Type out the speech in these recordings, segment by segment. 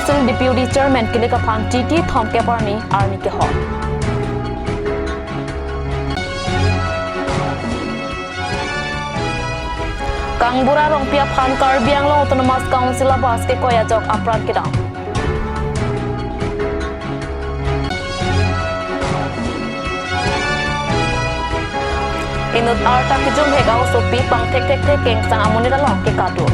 Council Deputy Chairman Kilikaphan TT Thom Keparni Army ke hot. Kangbura Rongpia Phan Karbiang Long Autonomous Council Abas ke Koyajok Aprat Kedang. Inut arta kijung hegao sopi pang tek keng sang amuni dalong ke kadur.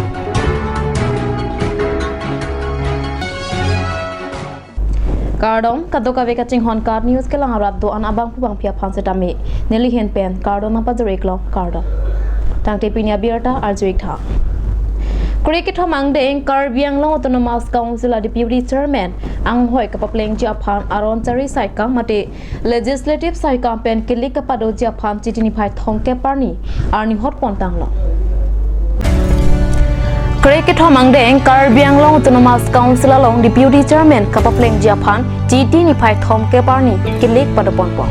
Kardom kadoka veka ching hon card news ke lang arat do an abang pubang pia phan setami neli hen pen kardom na pajre klo kardom tang te pinia bierta arjuik tha Cricket hamang deng Karbiang Long Autonomous Council Deputy Chairman ang hoi kapapleng Japan aron chari saikang mate legislative saikang pen kilik kapado Japan chitini phai thongke parni arni hot pontang lo Cricket hamang deng Karbiang Long Autonomous Council along Deputy Chairman kapapleng Japan chitini phai thongke parni kilik pado ponpon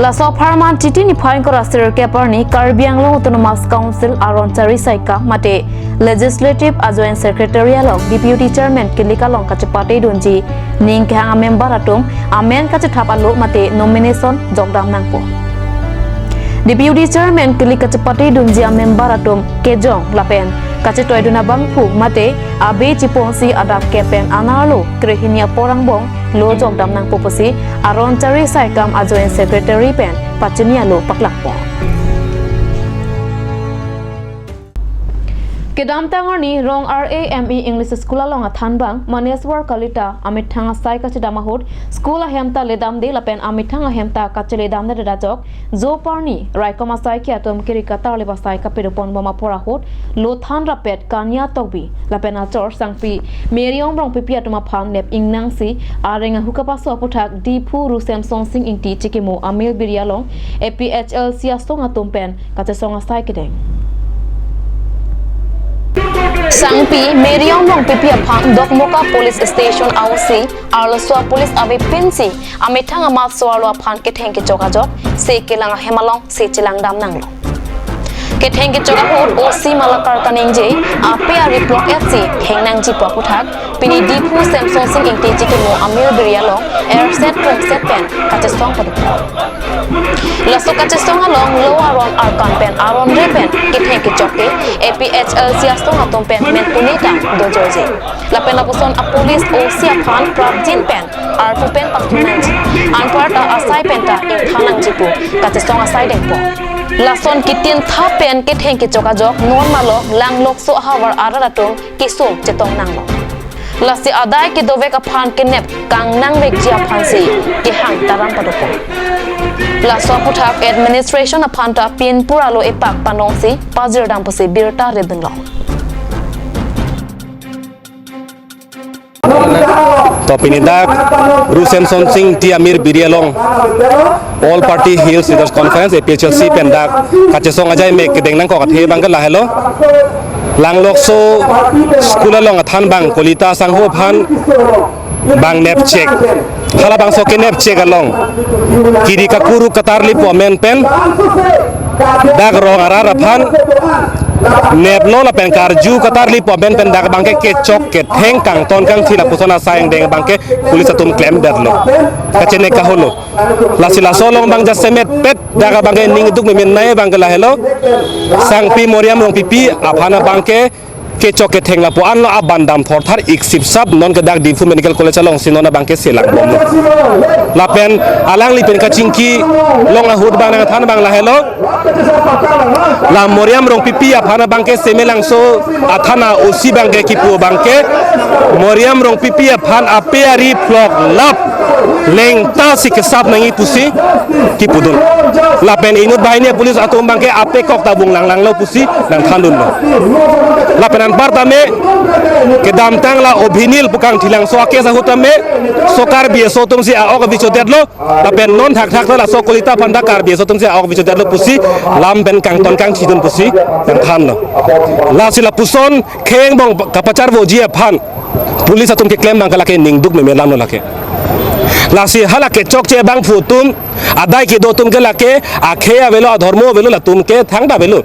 Laso Parman Titi Nipain Korasir Keparni Karbiang Long Autonomous Council Aron Chari Saika Mate Legislative Ajoint Secretary along Deputy Chairman Kilika Long Kachapate Dunji Ning Khang member atum Amen Kachatapalo Mate nomination Jogdam Nangpo Deputy Chairman Kilika Kachapate Dunji member atum Kejong Lapen Kachatoy Dunabangpu Mate Abe Chiponsi Adak Kepen Analo Krehinia Porangbong Lo Jogdam nang poposi aron chari saikam ajoint secretary pen pachunia lo paklakpo Kedam tangani rong RAME English School along Athanbang Maneswar Kalita Amit Thanga Sai Kachidamahut School Ahemta Ledam de Lapen Amit Thanga Hemta Kachiledam de Dajok Jo Parni Raikoma Sai Kiatom Kirikata Leba Sai Kapirupon Boma Porahut Lo Than Rapet Kanya Tokbi Lapen Achor Sangpi Meriong Rong Pipi Atuma Phang Nep Ingnang Si Arenga Hukapaso Puthak Dipu Rusem Song Sing Ingti Chikimo Amil Birialong APHL Siasong Atumpen Kachesong Sai Kedeng Sangpi Meriong Rong Pipi Phang Dokmoka Police Station Ausi Arloswa Police Abe Pinsi Amithanga Mat Swalwa Phan ke thengke chokajok se kelang hemalong se chilang dam nanglo ke thengke chokapur OC Malakar Kaningje APR Block FC Hengnang Ji Paputhak Pini Dipu Samsung Sing Ingti Jikimo Amir Birialong Airset Rong Set Pen Kachesong Padupo Laso Kachesong along Lower Ron Arkan Pen Aron Repen ke thengke chokke APHL Siasong Atom Pen Mentunita Dojoji Lapen Lapuson a Police OC Phan Prabjin Pen Arpu Pen Paktumanji Anparta Asai Penta Ing Thanang Jipu Kachesong Asai Dengpo Lason kitin tha pen ke thengke chokajok normalo langlok so hawar araratung kisum chetong nanglo Lasi adai ke dove ka phan ke nep kang nang vek jia phansi ke hang taram padopo Laso puthak administration a phanta pin puralo epak panongsi pajir dam pose birta redunlo Topinidak Rusem Sonsing Ti Amir Birialong All Party Hills Leaders Conference APHLC Pendak Kachesong Ajay Mek Kedeng Nang Kokathe Bangka Lahelo Langlok So School Long Athan Bang Kolita Sangho Phan Bang Nep Check Hala Bang Soke Nep Check Along Kiri Kakuru Katarli Pomen Pen Dak Rong Arara Phan Neblo la pen karju katarli pomen pen dak bangke kecok ke theng kang ton kang thila pusona sayang deng bangke pulis atum claim dadlo kachene kaholo lasila solong bang jasemet pet daga bangke ning duk memen nae bangke lahelo sangpi moriam rong pipi aphana bangke kecok ke theng la po an lo abandam thorthar iksip sab non ke dak difu medical college along sinona bangke selang bomlo la pen alang li pen kachingki long ahud bang than bang lahelo la moriam rong pipi aphana bangke semelang so athana osi bangke kipu bangke moriam rong pipi aphan apeari plok lap leng ta sikesap nangi pusi kipudun la pen inut bahine pulis atum bangke ape kok tabung lang lo pusi nang thandun lo la pen partame ke dam tang la obhinil pukang thilang so ake sa hutame sokar bi so tum si a ok bicho dedlo la pen non thak thak la so kolita panda kar bi so tum si a ok bicho dedlo pusi lam ben kang ton kang chidun pusi nang than lo la sila puson kheng bong kapachar boji phan pulis atum ke claim bang kala ke ning duk me lam lo lake lasi hala ke chok che bang phutum adai ke do tum ke lake akhe avelo adharmo velo la tum ke thang da velo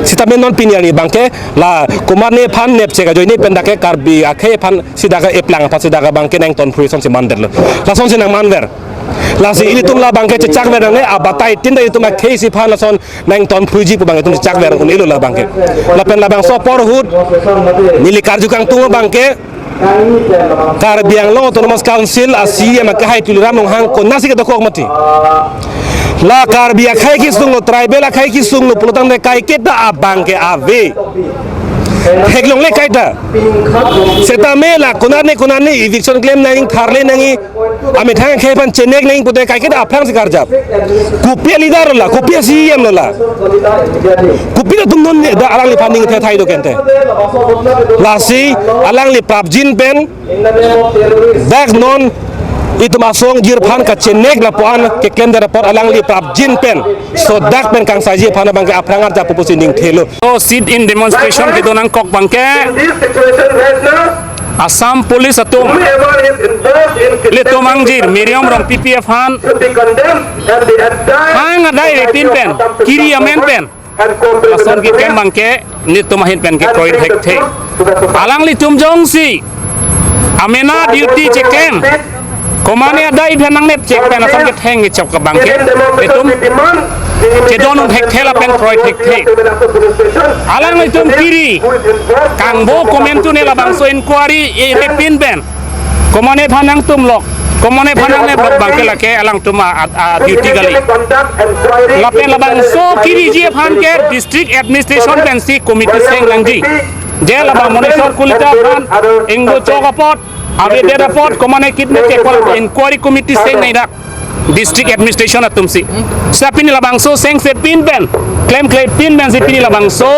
sitamen non pinia ni bangke la kumane phan nep chega joini pendake karbi akhe phan sidaga eplang phan sidaga bangke nang ton free son si mandel la son si nang manver la si ini tum la bangke chak ver ne abatai tinda itu ma khe si phan la son nang ton free ji bangke tum chak ver un ilu la bangke la pen la bang so por hud nili karju kang tum bangke Karbiang Long Autonomous Council asia makahai tuliram nong hang kon nasi ke dokok mati la karbia khai ki sung no tribal la khai ki sung no pulutang de kai kita abang ke ave heglong le kaita setame la kunane eviction claim nang tharle nang ame thang khai pan chenek nang putai kai kita aplang sikar jap kupia leader la kupia cm la kupia tum non da alang li funding the thai do kente la si alang li prabjin pen dak non itu masong jirpan ka chenek la puan ke klem da report alang li prabjin pen so dak pen kang saji phana bangke aprangar ja pupusin thelo so sit in demonstration ke donang kok bangke Assam police atum le tomangjir meriam rong PPF han hang adai repin pen kiri amen pen ason ki kem bangke ni tomahin pen ke koi hek the alang li tum jong si amena duty chekem komane adai phenang net check pen ason ke theng ni chok ka bangke betum ke donun hek thela pen koi hek the alang li tum kiri kangbo komentu ne la bangso inquiry e repin pen komane phanang tum lok komane phanang ne bangke la ke alang tum duty gali la pen la bangso kiri ji phan ke district administration pen si committee seng langji je la bang monitor kulita phan inggo chokapot abe de report komane kitne check inquiry committee seng nai dak district administration atum si sapini la bangso seng se pin pen claim pin ben si pini la bangso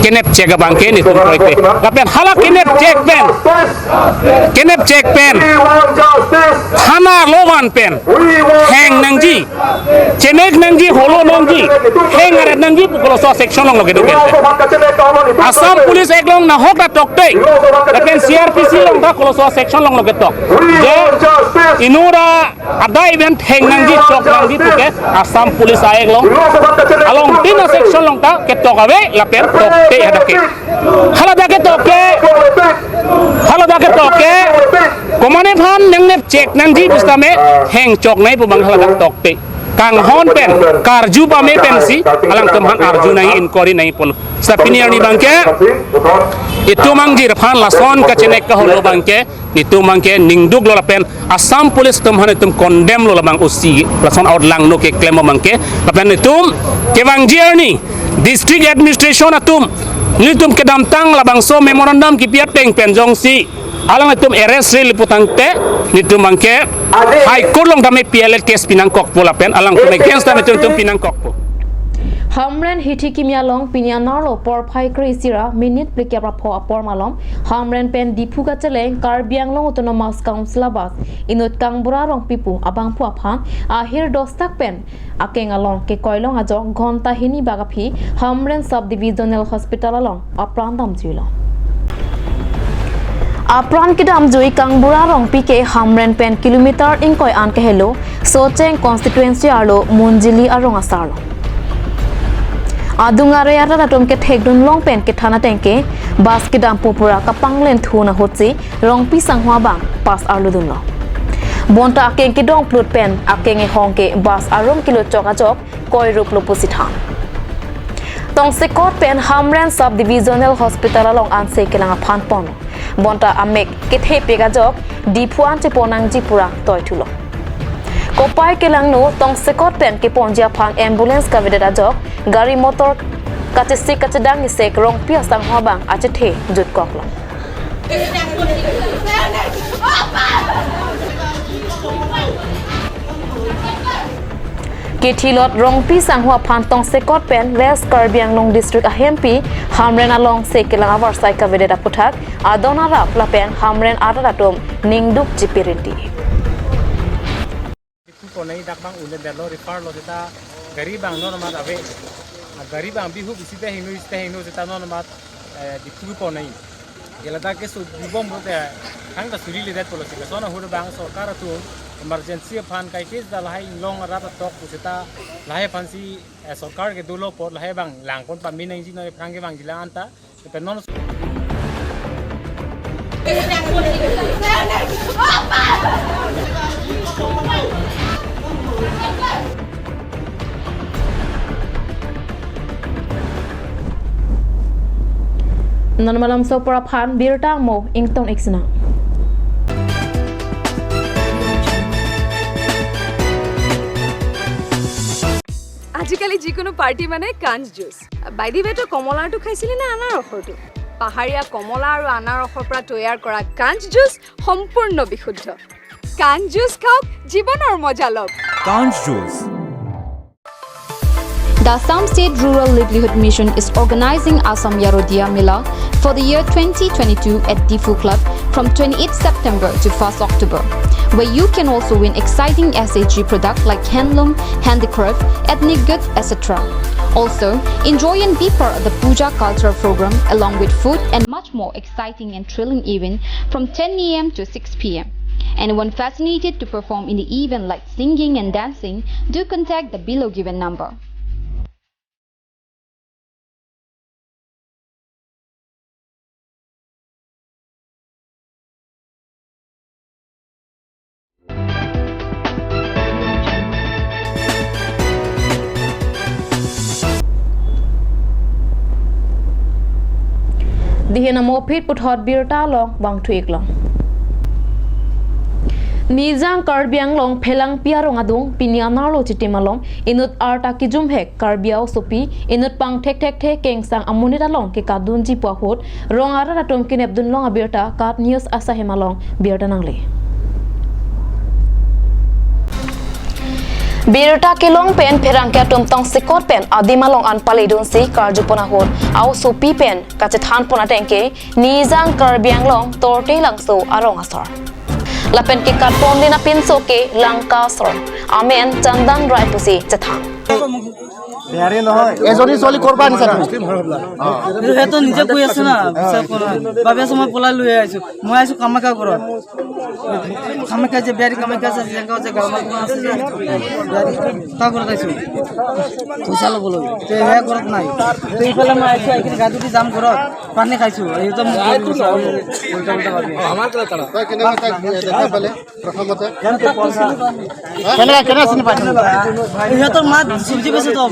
kenep check bangke ni tum proyek la pen hala kenep check pen hana lowan pen heng nangji chenek nangji holo nangji heng aret nangji pukolo so section long loge duken Assam police eklong na hok da tokte la pen CRPC long da kolo so section long loge tok je inura ada event heng nangji chok nangji puke Assam police aeklong along tina section long ta ke tok ave la pen tokte hadake halada ke toke komane phan nang ne check nang ji bustame heng chok nai pu bang halada tokte kang hon pen karju pa me pen si alang tumhan arju nai inquiry nai pol sapini ani bangke itu mangjir phan la son ka chenek ka holo bangke itu mangke ningduk lo la pen Assam police tumhan itum condemn lo la bang usi la son out lang no ke claim bangke la pen itum ke bangjir ni district administration atum nitum ke damtang la bangso memorandum ki piat peng pen jong si alang itum arrest rel putangte nitum mangke high court long dame PLL case pinang kok pola pen alang tum against dame tum pinang kok po Hamren hiti kimia long pinya narlo por phai krisira minute plikya rapho apor malom Hamren pen dipu ka cheleng Karbiang Long Autonomous Council bas inut kangbura rong pipu abang pu aphan ahir dostak pen akeng along ke koilong ajo ghonta hini bagapi Hamren Subdivisional Hospital along aprandam jilo apran kidam jui kangbura rong pike Hamren pen kilometer inkoi an ke hello socheng constituency arlo munjili arong asarlo adungare ara datom ke thekdun long pen ke thana tengke bas ke dam popura kapang len thuna hotsi rong pi sanghwa bang pas arludun lo bonta akeng ke dong plut pen akeng e hongke bas arom kilo choka chok koi rup lo positha tong se kot pen Hamren Subdivisional Hospital along an se kelanga phan pon bonta amek ke the pega jok dipuan che ponang ji pura toy thulo kopai kelang no tong sekot pen ke ponjia phang ambulance ka vedeta jok gari motor kachisi kachadang ni sek rong pia sang hwabang ache the jut koklo Kithilot rongpi sanghua phan tong sekot pen West Karbiang Long District ahempi Hamren along sekelang awarsai ka vedeta puthak adona rap la pen Hamren aratom ningduk jipirinti ko nai dak bang ule belo refer lo deta gari bang no mat ave gari bang bihu bisite hinu deta no mat di tu ko nai gela da ke su bibom bote hang da suri le det polo sika sona hu bang sarkar tu emergency phan kai kis da lahai long ra ta tok pusita lahai phan si sarkar ke dulo pot lahai bang lang kon pami nang ji no phang ke bang jila anta pe non Non malam so para phan birta mo ington iksna আজিকালি যিকোনো পাৰ্টি মানে কাঞ্জ juice by the ৱে তো কমলাটো খাইছিলি না আনাৰসৰটো পাহাৰীয়া কমলা আৰু আনাৰসৰ পৰা তৈয়াৰ কৰা কাঞ্জ জুচ সম্পূৰ্ণ বিশুদ্ধ কাঞ্জ জুচ খাওক জীৱনৰ মজা লওক Kanj Juice. The Assam State Rural Livelihood Mission is organizing Assam Yarodia Mela for the year 2022 at Difu Club from 28 September to 1st October, where you can also win exciting SHG products like handloom, handicraft, ethnic goods, etc. Also, enjoy and be part of the Puja cultural program along with food and much more exciting and thrilling event from 10 a.m. to 6 p.m. Anyone fascinated to perform in the event like singing and dancing, do contact the below given number. Dihina mo phit puthot birta long bang thuik long Nizang Karbiang long phelang piarong adung pinianar lo chitimalong inut arta kijum hek karbiao sopi inut pang thek thek thek keng sang amunita long ke kadun ji pwa hot rong ara ratom kin abdun long abirta kat news asa hemalong birta nangle Birta kilong pen perang ke tum tong sikot pen adimalong an palidun si karjupona hot au sopi pen kachethan pona tengke nizang Karbiang long torte langso arong asor Lapen ke katpon dina pinso ke langka sor amen chandang rai pusi chathang Biarin নহয় এজনী ছোৱালী কৰবা নিছা তুমি হেতো নিজে কৈ আছে না বাবে সময় পলাই লৈ আইছো মই আইছো কামাকা ঘৰত কামাকা যে বিয়াৰি কামাকা আছে জেগা যে গাঁৱত আছে বিয়াৰি তা ঘৰত আইছো পইচা ল'ব লাগে তে হে ঘৰত নাই তে ইফালে মই আইছো এইখিনি গাদুটি যাম ঘৰত পানী খাইছো এই তো আমাৰ কলা তাৰা তই কেনে কথা দেখা পালে প্ৰথমতে কেনে চিনি পাইছ ইহঁতৰ মা চব্জি বেচে তো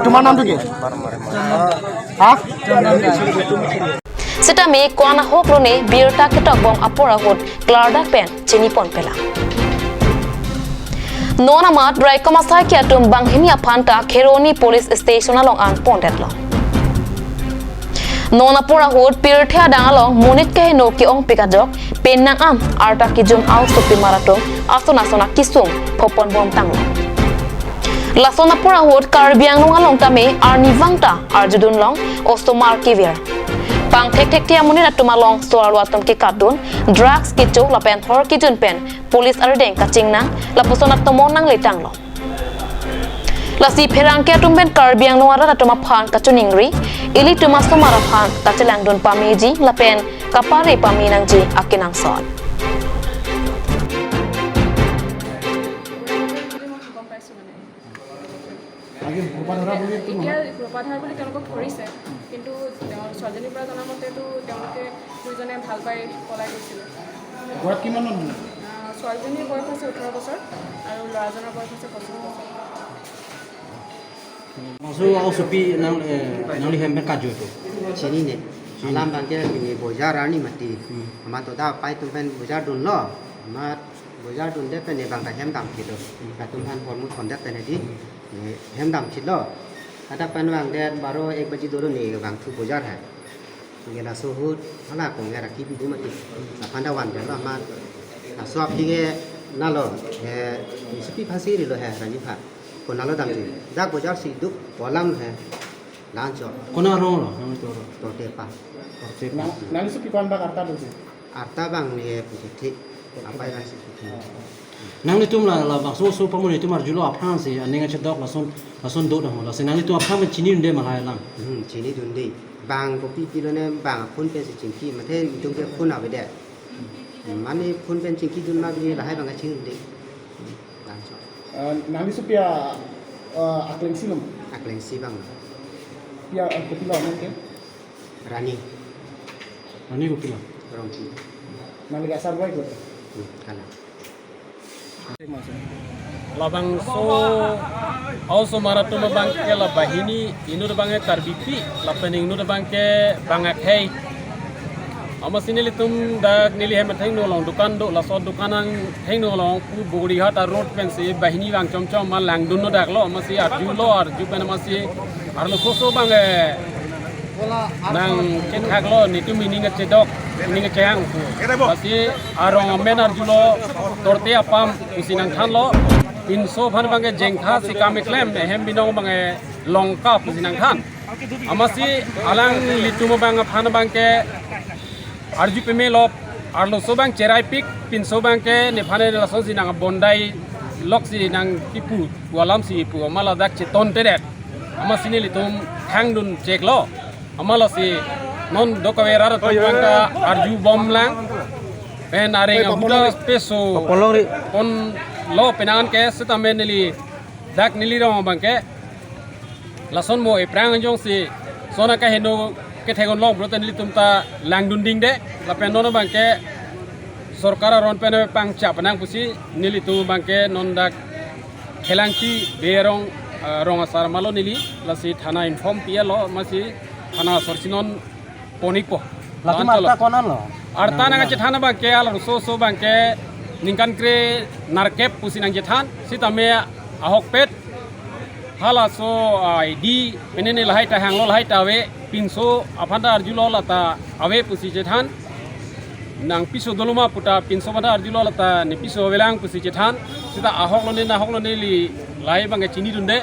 তোমাৰ নামটো কি Sita me kwana hoklo ne birta ketok bong apora hot klarda pen chini pon pela Nona mat drai komasai kya tum banghimia phanta Kheroni police station along an pondet lo Nona pora hot pirthia dangalong munit ke no ki ong pikajok penang am arta ki jum au sopi marato asona sona kisum phopon bom tanglo Lasona pora hot Karbiang long along tame arni wangta arjudun long ostomar kivier Pang thek thek tia munit atuma long soalwa atom ki katun drugs ki chok la pen thor ki jun pen police ardeng kaching nang la posona tomon nang letang lo La si perang ke tumben Karbiang long ara atuma phan kachuningri ili tuma somara phan kachelang don pameji la pen kapare paminang ji akinang son এতিয়া ৰূপাধাৰ বুলি তেওঁলোকক ধৰিছে কিন্তু তেওঁৰ ছোৱালীজনীৰ পৰা জনা মতেতো তেওঁলোকে দুইজনে ভাল পাই পলাই গৈছিলে ছোৱালীজনীৰ বয়স হৈছে 18 বছৰ আৰু ল'ৰাজনৰ বয়স হৈছে 25 বছৰ Masu au supi nang lihem ben kaju itu. Sini ne. Alam bangke ini bojar ani mati. Ama to da pai tu ben bojar dun lo. Ama bojar dun de pen ne bang ka hem dam kilo. Ka tum han hormu kon de pen di. Hem dam kilo. Ada pen bang de baro 1 baji doro ne bang tu bojar hai. Ngela suhut hala ko ngera ki bi mati. Panda wan de lo ama swap ki ge na lo. Supi phasi ri lo hai rani pha. Konalo dam ji dak bojar si duk bolam hai lancho Kona rong lo, nang itu ro. tote pa নালি সুপি কোন বা কাটা দিছে arta bang ni puti apa yang sih nang ni tum la bang so pamun ni tum ar julo aphan se aninga chedok la son do dang la se nang ni tum aphan ma chini nde ma hai lang chini dun di bang ko pi lo ne bang phun pen si ching ki ma the tum ke phun awe de man ni phun pen ching ki dun ma bi la hai bang ka ching di bang so nang di supia akleng silum akleng si bang pia ko pila nang ke rani ani ko pila rompi nang ga sar wai ko kala labang so also marato bang ke la bahini inu bang e tarbipi la pening nu bang ke bang akhai amasini litum dak nili hem theng no long dukan do la so dukanang theng no long pu bogri hata road pen se bahini bang chom ma lang dun no dak lo amasi arju lo arju pen amasi arlo so bang e nang ken khak lo ni tu mining che dok mining che hang pasti arong amen arjulo torte apam usinang than lo in so phan bange jengkha sikame klem hem binong bange longka usinang than amasi alang litumo bang phan bangke arju peme lo arlo so bang cherai pik pin so bangke ne phane la so sinang bondai lok si nang pipu walam si pu amala dak che ton te det amasi ne litum thang dun chek lo amala si non dokawera to bangka arju bom lang pen areng abuda peso on lo penan ke setamen nili dak nili ro bangke lason mo e prang jong si sona ka heno ke thegon long broten nili tumta lang dunding de la pen non bangke sorkara ron pen pang cha panang pusi nili tu bangke non dak khelangti berong rong asar malo nili la si thana inform pia lo masi thana sorsinon ponipo latum arta konan lo arta nang cethana ba ke al so bang ke ningkan kre narkep pusinang jethan sitame ahok pet hala so id penene lahai ta hang lo lahai ta we pinso aphanda arjulo lata awe pusi jethan nang piso doluma puta pinso bada arjulo lata ni piso welang pusi jethan sita ahok lo ne na hok lo ne li lai bang chini dunde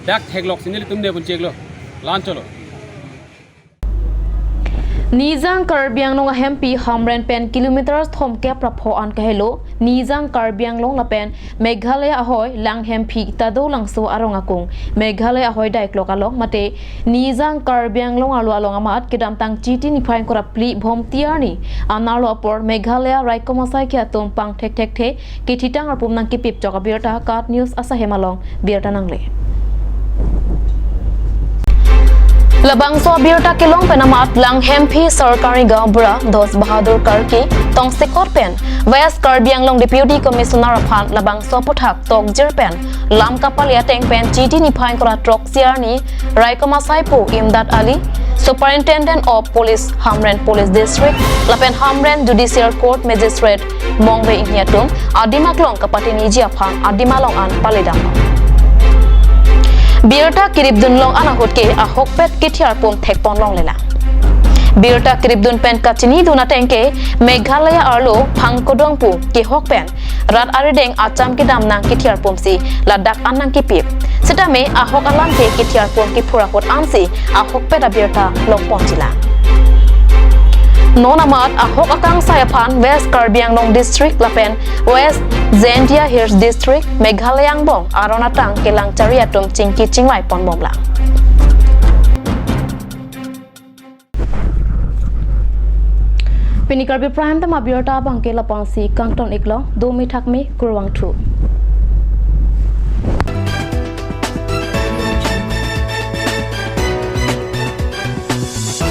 dak theglok sinili tumde bun cheglo lan cholo Nizang Karbiang long hempi hamren pen kilometers thom ke prapho an kahelo Nizang Karbiang long la pen Meghalaya ahoy lang hempi tado lang so arong akung Meghalaya ahoy daik lokalok mate Nizang Karbiang long along amat kidam tang chiti ni phain kora pli bhom tiarni analo apor Meghalaya raikomasai kya tom pang thek the kititang arpum nang kipip joka birta kat news asa hemalong birta nangle Labang so birta kilong penamat lang hempi sarkari gambura dos bahadur karki tong sekor pen West Karbiang long deputy commissioner phan labang so puthak tok jirpen lam kapal ya teng pen chiti ni phain kora trok siarni raikoma saipo imdad ali superintendent of police Hamren police district lapen Hamren judicial court magistrate mongbe ingyatum adimaklong kapatini jiaphan adimalong an palidam Birta kiribdun long anahut ke ahok pet kithiar pum thekpon long lela Birta kiribdun pen kachini duna tengke Meghalaya arlo phangkodongpu ke hok pen rat arideng acham ki dam nang kithiar pum si ladak anang ki pip sitame ahok alam ke kithiar pum ki phurakot ansi ahok pet birta long ponchila Nonamat ahok akang sayaphan West Karbiang long district lapen West Zendia Hills district Meghalayang bong aronatang kelang chariatum chingki chingwai pon bomla Pinikarbi prime tam abirta bangke lapang si kangton iklo 2 mi thakme kurwang thu